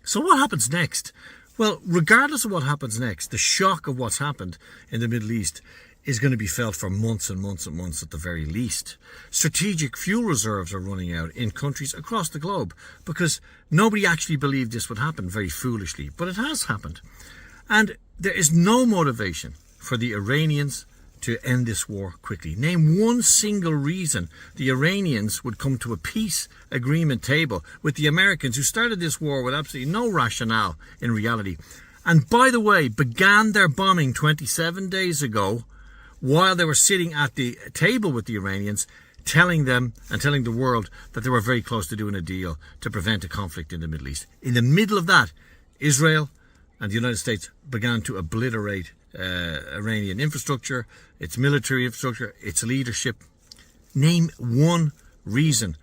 So what happens next? Well, regardless of what happens next, the shock of what's happened in the Middle East is going to be felt for months and months and months at the very least. Strategic fuel reserves are running out in countries across the globe because nobody actually believed this would happen, very foolishly, but it has happened. And there is no motivation for the Iranians to end this war quickly. Name one single reason the Iranians would come to a peace agreement table with the Americans, who started this war with absolutely no rationale in reality. And by the way, began their bombing 27 days ago while they were sitting at the table with the Iranians, telling them and telling the world that they were very close to doing a deal to prevent a conflict in the Middle East. In the middle of that, Israel and the United States began to obliterate Iranian infrastructure, its military infrastructure, its leadership. Name one reason,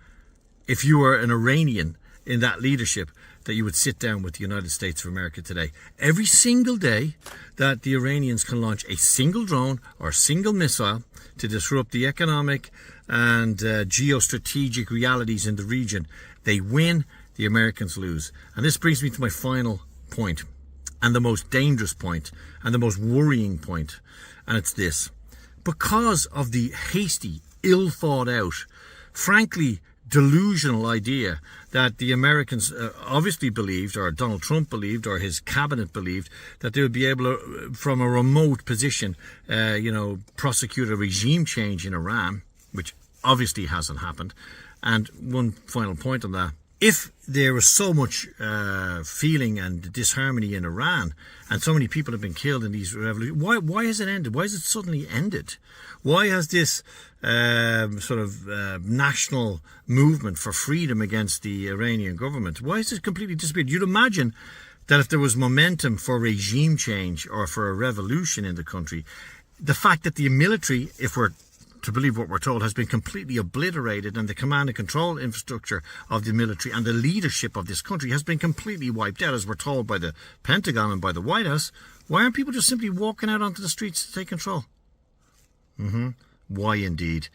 if you were an Iranian in that leadership, that you would sit down with the United States of America today. Every single day that the Iranians can launch a single drone or a single missile to disrupt the economic and geostrategic realities in the region, they win, the Americans lose. And this brings me to my final point, and the most dangerous point, and the most worrying point, and it's this. Because of the hasty, ill-thought-out, frankly delusional idea that the Americans obviously believed, or Donald Trump believed, or his cabinet believed, that they would be able to, from a remote position, prosecute a regime change in Iran, which obviously hasn't happened. And one final point on that. If there was so much feeling and disharmony in Iran, and so many people have been killed in these revolutions, why has it ended? Why has it suddenly ended? Why has this national movement for freedom against the Iranian government, why has it completely disappeared? You'd imagine that if there was momentum for regime change or for a revolution in the country, the fact that the military, if we're to believe what we're told, has been completely obliterated, and the command and control infrastructure of the military and the leadership of this country has been completely wiped out, as we're told by the Pentagon and by the White House. Why aren't people just simply walking out onto the streets to take control? Why indeed?